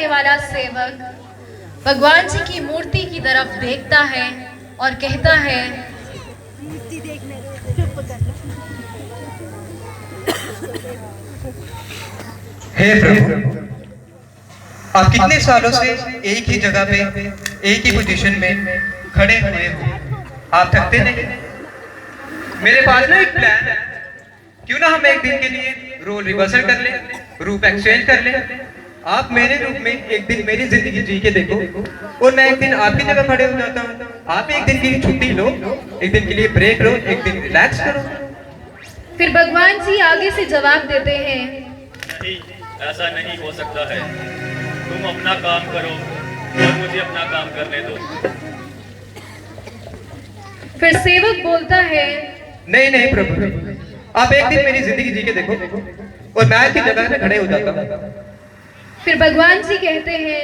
करने वाला सेवक भगवान जी की मूर्ति की तरफ देखता है और कहता है, हे प्रभु, आप कितने सालों से एक ही जगह पे एक ही पोजीशन में खड़े हुए हो, आप थकते नहीं? मेरे पास ना एक प्लान है, क्यों ना हम एक दिन के लिए रोल रिवर्सल कर ले, रूप एक्सचेंज कर ले। आप मेरे रूप में एक दिन मेरी जिंदगी जी के देखो और मैं एक दिन आपकी जगह खड़े हो जाता हूँ। आप एक दिन की छुट्टी लो, एक दिन के लिए ब्रेक लो, एक दिन रिलैक्स करो। फिर भगवान जी आगे से जवाब देते हैं, नहीं, ऐसा नहीं हो सकता है। तुम अपना काम करो और मुझे अपना काम करने दो। फिर सेवक बोलता है, नहीं नहीं प्रभु जी, आप एक दिन मेरी जिंदगी जी के देखो और मैं आपकी जगह पे खड़े हो जाता हूँ। फिर भगवान जी कहते हैं,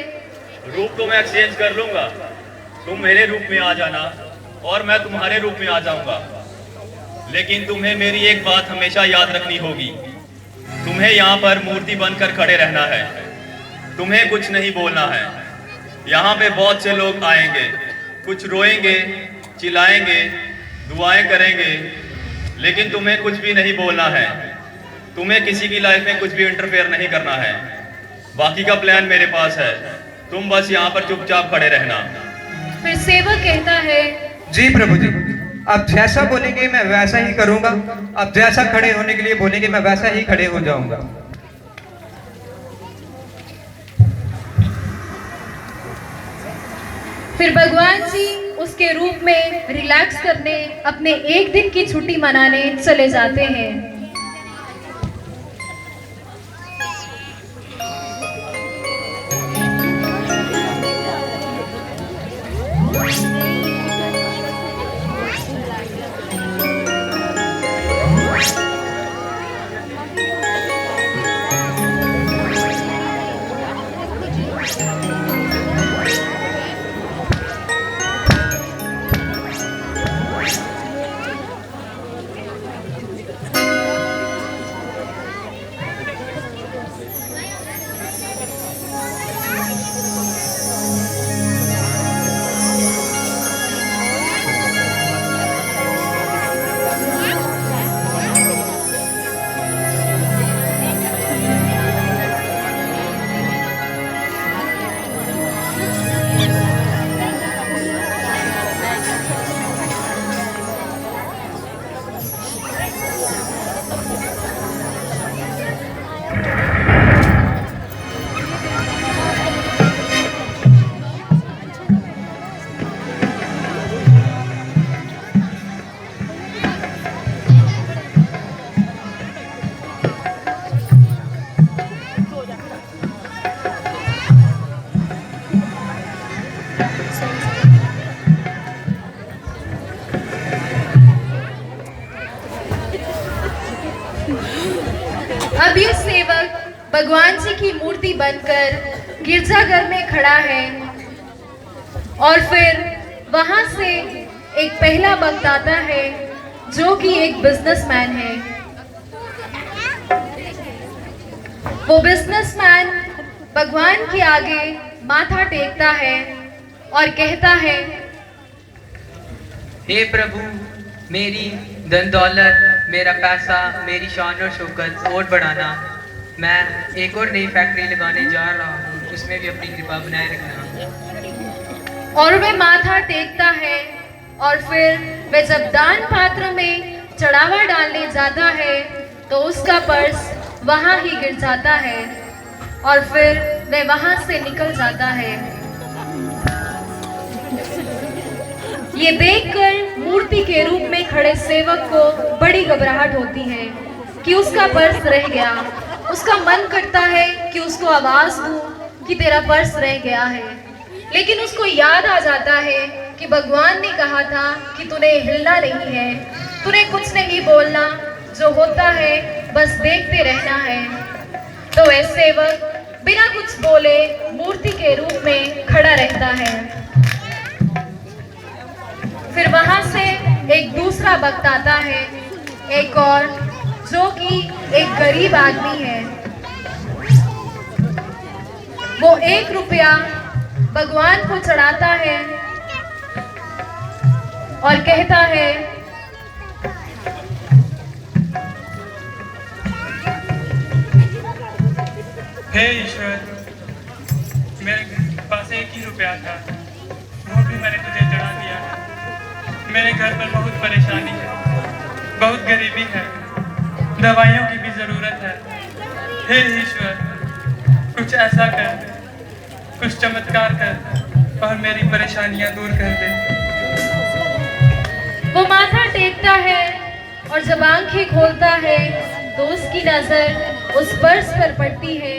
रूप तो मैं एक्सचेंज कर लूंगा, तुम मेरे रूप में आ जाना और मैं तुम्हारे रूप में आ जाऊंगा। लेकिन तुम्हें मेरी एक बात हमेशा याद रखनी होगी, तुम्हें यहाँ पर मूर्ति बनकर खड़े रहना है, तुम्हें कुछ नहीं बोलना है। यहाँ पे बहुत से लोग आएंगे, कुछ रोएंगे, चिल्लाएंगे, दुआएं करेंगे, लेकिन तुम्हें कुछ भी नहीं बोलना है। तुम्हें किसी की लाइफ में कुछ भी इंटरफेयर नहीं करना है। बाकी का प्लान मेरे पास है, तुम बस यहाँ पर चुपचाप खड़े रहना। फिर सेवक कहता है, जी प्रभु जी, आप जैसा बोलेंगे मैं वैसा ही करूंगा। आप जैसा खड़े होने के लिए बोलेंगे मैं वैसा ही खड़े हो जाऊंगा। फिर भगवान जी उसके रूप में रिलैक्स करने, अपने एक दिन की छुट्टी मनाने चले जाते हैं। अब ये सेवक भगवान जी की मूर्ति बनकर गिरजाघर में खड़ा है और फिर वहां से एक पहला भक्त आता है जो कि एक बिजनेसमैन है। वो बिजनेसमैन भगवान के आगे माथा टेकता है और कहता है, हे प्रभु, मेरी धन दौलत, मेरा पैसा, मेरी शान और शौकत और बढ़ाना। मैं एक और नई फैक्ट्री लगाने जा रहा हूँ, उसमें भी अपनी कृपा बनाए रखना। और वह माथा टेकता है और फिर वह जब दान पात्र में चढ़ावा डालने जाता है तो उसका पर्स वहां ही गिर जाता है और फिर वह वहां से निकल जाता है। ये देखकर मूर्ति के रूप में खड़े सेवक को बड़ी घबराहट होती है कि उसका पर्स रह गया। उसका मन करता है कि उसको आवाज दूं कि तेरा पर्स रह गया है, लेकिन उसको याद आ जाता है कि भगवान ने कहा था कि तूने हिलना नहीं है, तूने कुछ नहीं बोलना, जो होता है बस देखते रहना है। तो वह सेवक बिना कुछ बोले मूर्ति के रूप में खड़ा रहता है। फिर वहां से एक दूसरा भक्त आता है, एक और, जो कि एक गरीब आदमी है। वो 1 रुपया भगवान को चढ़ाता है और कहता है, हे ईश्वर, मेरे पास 1 ही रुपया था, वो भी मैंने तुझे चढ़ा दिया है। मेरे घर पर बहुत परेशानी है, बहुत गरीबी है, दवाइयों की भी जरूरत है। हे ईश्वर, कुछ ऐसा कर, कुछ चमत्कार कर और मेरी परेशानियां दूर कर दे। वो माथा टेकता है और जब आंखें खोलता है तो उसकी नजर उस पर्स पर पड़ती है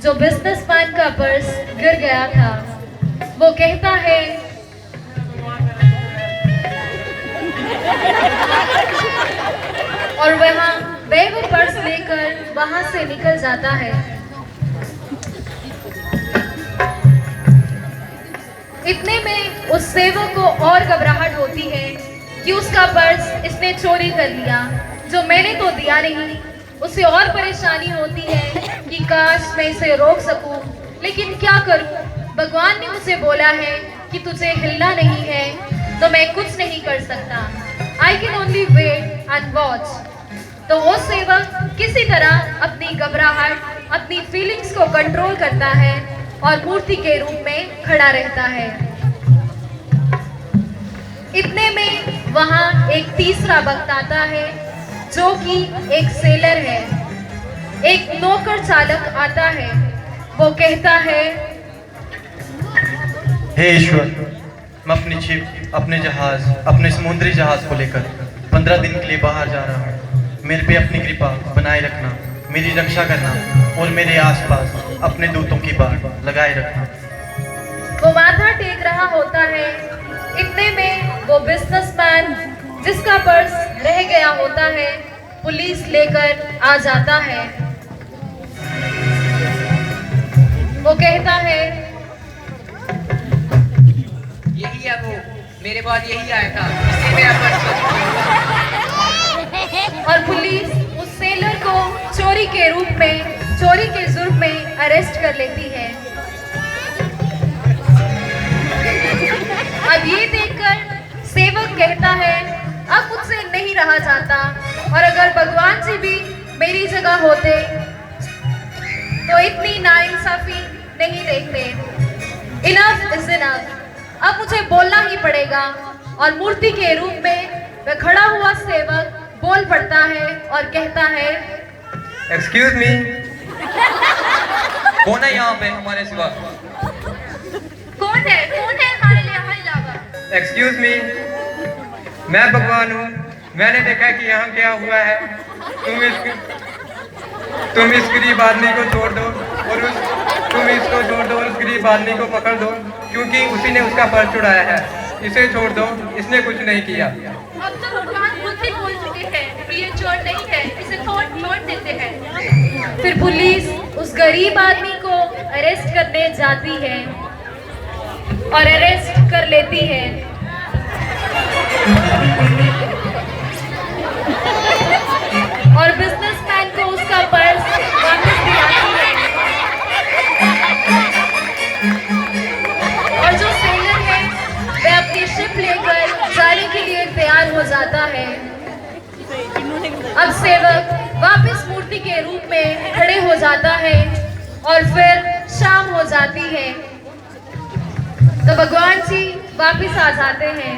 जो बिजनेसमैन का पर्स गिर गया था। वो कहता है, और वह वो पर्स लेकर वहां से निकल जाता है। इतने में उस सेवक को और घबराहट होती है कि उसका पर्स इसने चोरी कर लिया, जो मैंने तो दिया नहीं। उसे और परेशानी होती है कि काश मैं इसे रोक सकूं, लेकिन क्या करूं? भगवान ने मुझे बोला है कि तुझे हिलना नहीं है, तो मैं कुछ नहीं कर सकता। I can only wait and watch. तो वो सेवक किसी तरह अपनी घबराहट, अपनी फीलिंग्स को कंट्रोल करता है और मूर्ति के रूप में खड़ा रहता है। इतने में वहां एक तीसरा भक्त आता है जो कि एक सेलर है। एक नौकर चालक आता है। वो कहता है, हे ईश्वर, मैं अपनी शिप, अपने जहाज, अपने समुद्री जहाज को लेकर 15 दिन के लिए बाहर जा रहा हूँ। मेरे पे अपनी कृपा बनाए रखना, मेरी रक्षा करना और मेरे आसपास अपने दूतों की बात लगाए रखना। वो माथा टेक रहा होता है। इतने में वो बिजनेसमैन जिसका पर्स रह गया होता है, पुलिस लेकर आ जाता है। वो कहता है, यही है वो, मेरे बाद यही आया था, इसी मेरा पर्स और पुलिस उस सेलर को चोरी के रूप में, चोरी के जुर्म में अरेस्ट कर लेती है। अब ये देखकर सेवक कहता है, अब मुझसे नहीं रहा जाता, और अगर भगवान जी भी मेरी जगह होते तो इतनी नाइंसाफी नहीं देखते। Enough is enough. अब मुझे बोलना ही पड़ेगा। और मूर्ति के रूप में वह खड़ा हुआ सेवक बोल पड़ता है और कहता है, एक्सक्यूज मी, कौन है यहाँ पे हमारे सिवा? कौन है हमारे लिए यहाँ अलावा? एक्सक्यूज मी, मैं भगवान हूँ। मैंने देखा कि यहाँ क्या हुआ है। तुम इस गरीब आदमी को छोड़ दो और तुम इसको छोड़ दो और उस गरीब आदमी को पकड़ दो, क्योंकि उसी ने उसका पर्स चुराया है। इसे छोड़ दो, इसने कुछ नहीं किया। अब तो भगवान खुद ही बोल चुके हैं कि ये चोर नहीं है, इसे छोड़ देते हैं। फिर पुलिस उस गरीब आदमी को अरेस्ट करने जाती है और अरेस्ट कर लेती है। और बिजनेसमैन को उसका पर्स वापस दिलाती है। और जो सेलर है वह अपनी शिप लेकर जाने के लिए तैयार हो जाता है। अब सेवक वापस मूर्ति के रूप में खड़े हो जाता है और फिर शाम हो जाती है। तो भगवान जी वापस आ जाते हैं।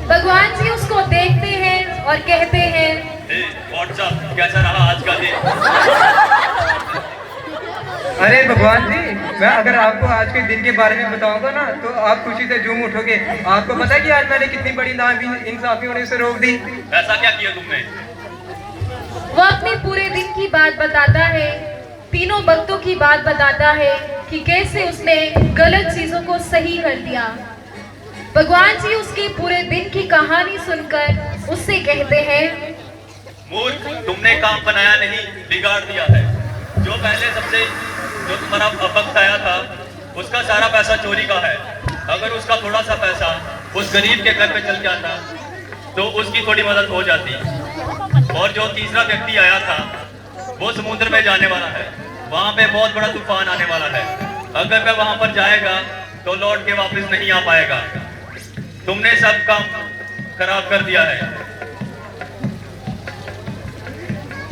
भगवान जी उसको देखते हैं और कहते हैं, व्हाट्सअप कैसा रहा आज का दिन? अरे भगवान जी, मैं अगर आपको आज के दिन के बारे में बताऊंगा ना तो आप खुशी से झूम उठोगे। आपको पता है कि आज मैंने कितनी बड़ी नाइंसाफी होने से रोक दी। ऐसा क्या किया तुमने? वो अपने पूरे दिन की बात बताता है, तीनों भक्तों की बात बताता है कि कैसे उसने गलत चीजों को सही कर दिया। भगवान जी उसके पूरे दिन की कहानी सुनकर उससे कहते हैं, मूर्ख, तुमने काम बनाया नहीं, बिगाड़ दिया है। जो तुम्हारा भक्त आया था उसका सारा पैसा चोरी का है। अगर उसका थोड़ा सा पैसा उस गरीब के घर पे चल जाता तो उसकी थोड़ी मदद हो जाती। और जो तीसरा व्यक्ति आया था वो समुद्र में जाने वाला है। वहां पे बहुत बड़ा तूफान आने वाला है। अगर वह वहां पर जाएगा तो लौट के वापस नहीं आ पाएगा। तुमने सब काम खराब कर दिया है।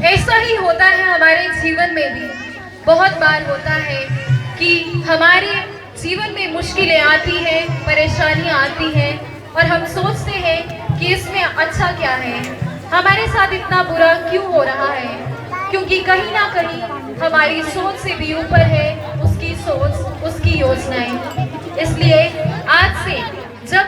ऐसा ही होता है हमारे जीवन में भी। बहुत बार होता है कि हमारे जीवन में मुश्किलें आती हैं, परेशानियां आती हैं और हम सोचते हैं कि इसमें अच्छा क्या है, हमारे साथ इतना बुरा क्यों हो रहा है, क्योंकि कहीं ना कहीं हमारी सोच से भी ऊपर है उसकी सोच, उसकी योजनाएं। इसलिए आज से